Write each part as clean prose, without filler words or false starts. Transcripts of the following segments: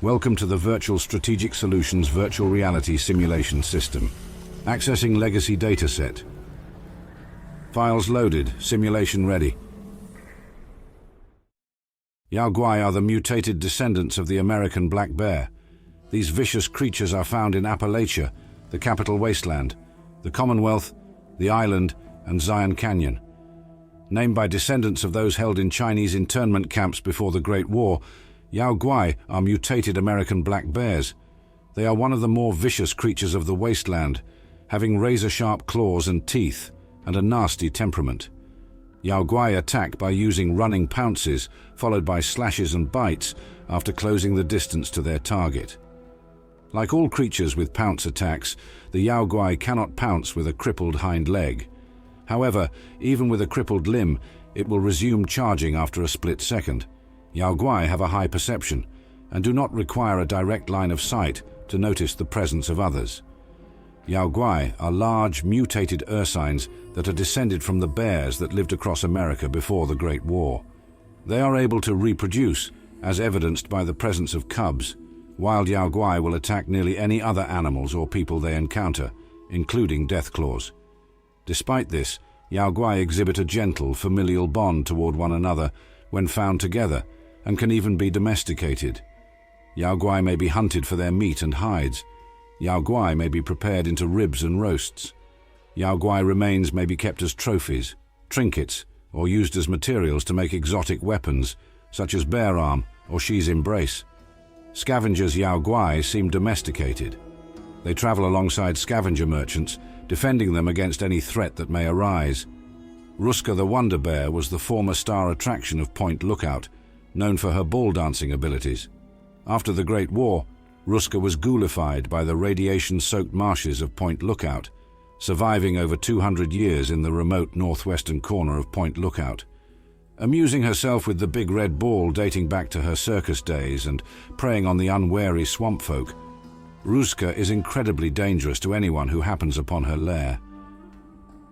Welcome to the Virtual Strategic Solutions Virtual Reality Simulation System. Accessing Legacy Dataset. Files loaded, simulation ready. Yao Guai are the mutated descendants of the American black bear. These vicious creatures are found in Appalachia, the capital Wasteland, the Commonwealth, the island, and Zion Canyon. Named by descendants of those held in Chinese internment camps before the Great War, Yao Guai are mutated American black bears. They are one of the more vicious creatures of the Wasteland, having razor-sharp claws and teeth, and a nasty temperament. Yao Guai attack by using running pounces, followed by slashes and bites after closing the distance to their target. Like all creatures with pounce attacks, the Yao Guai cannot pounce with a crippled hind leg. However, even with a crippled limb, it will resume charging after a split second. Yao Guai have a high perception and do not require a direct line of sight to notice the presence of others. Yao Guai are large, mutated ursines that are descended from the bears that lived across America before the Great War. They are able to reproduce, as evidenced by the presence of cubs. Wild Yao Guai will attack nearly any other animals or people they encounter, including deathclaws. Despite this, Yao Guai exhibit a gentle, familial bond toward one another when found together, and can even be domesticated. Yao Guai may be hunted for their meat and hides. Yao Guai may be prepared into ribs and roasts. Yao Guai remains may be kept as trophies, trinkets, or used as materials to make exotic weapons, such as bear arm or Xi's embrace. Scavengers Yao Guai seem domesticated. They travel alongside scavenger merchants, defending them against any threat that may arise. Ruska the Wonder Bear was the former star attraction of Point Lookout, known for her ball dancing abilities. After the Great War, Ruska was ghoulified by the radiation-soaked marshes of Point Lookout, surviving over 200 years in the remote northwestern corner of Point Lookout. Amusing herself with the big red ball dating back to her circus days and preying on the unwary swamp folk, Ruska is incredibly dangerous to anyone who happens upon her lair.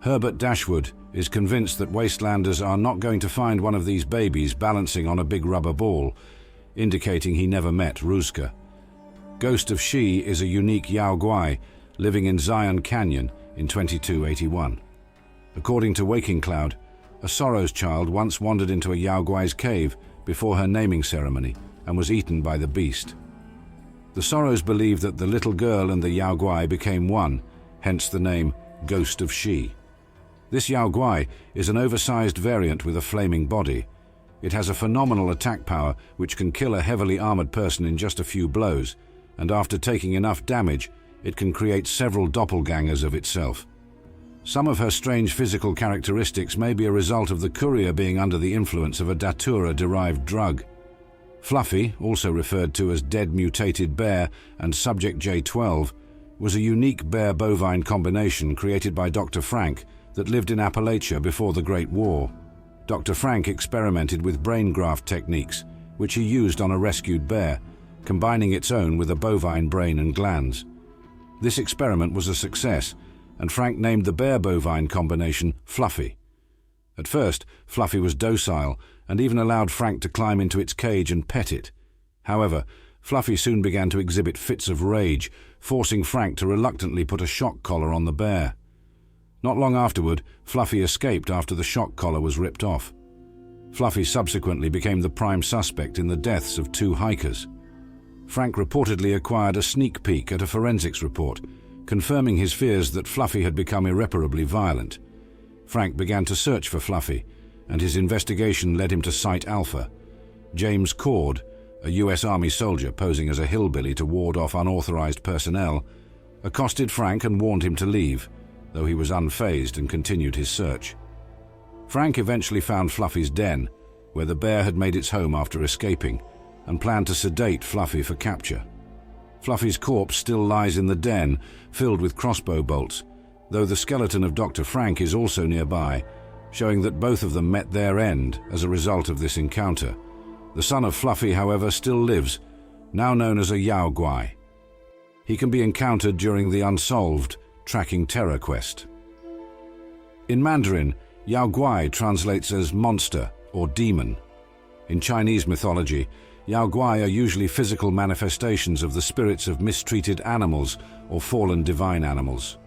Herbert Dashwood is convinced that Wastelanders are not going to find one of these babies balancing on a big rubber ball, indicating he never met Ruska. Ghost of Xi is a unique Yao Guai living in Zion Canyon in 2281. According to Waking Cloud, a Sorrow's child once wandered into a Yao Guai's cave before her naming ceremony and was eaten by the beast. The Sorrows believe that the little girl and the Yao Guai became one, hence the name Ghost of Xi. This Yao Guai is an oversized variant with a flaming body. It has a phenomenal attack power which can kill a heavily armored person in just a few blows, and after taking enough damage, it can create several doppelgangers of itself. Some of her strange physical characteristics may be a result of the courier being under the influence of a datura-derived drug. Fluffy, also referred to as Dead Mutated Bear and Subject J12, was a unique bear-bovine combination created by Dr. Frank that lived in Appalachia before the Great War. Dr. Frank experimented with brain graft techniques, which he used on a rescued bear, combining its own with a bovine brain and glands. This experiment was a success, and Frank named the bear-bovine combination Fluffy. At first, Fluffy was docile and even allowed Frank to climb into its cage and pet it. However, Fluffy soon began to exhibit fits of rage, forcing Frank to reluctantly put a shock collar on the bear. Not long afterward, Fluffy escaped after the shock collar was ripped off. Fluffy subsequently became the prime suspect in the deaths of 2 hikers. Frank reportedly acquired a sneak peek at a forensics report, confirming his fears that Fluffy had become irreparably violent. Frank began to search for Fluffy, and his investigation led him to Site Alpha. James Cord, a US Army soldier posing as a hillbilly to ward off unauthorized personnel, accosted Frank and warned him to leave, though he was unfazed and continued his search. Frank eventually found Fluffy's den, where the bear had made its home after escaping, and planned to sedate Fluffy for capture. Fluffy's corpse still lies in the den, filled with crossbow bolts, though the skeleton of Dr. Frank is also nearby, showing that both of them met their end as a result of this encounter. The son of Fluffy, however, still lives, now known as a Yao Guai. He can be encountered during the Unsolved Tracking Terror quest. In Mandarin, Yao Guai translates as monster or demon. In Chinese mythology, Yao Guai are usually physical manifestations of the spirits of mistreated animals or fallen divine animals.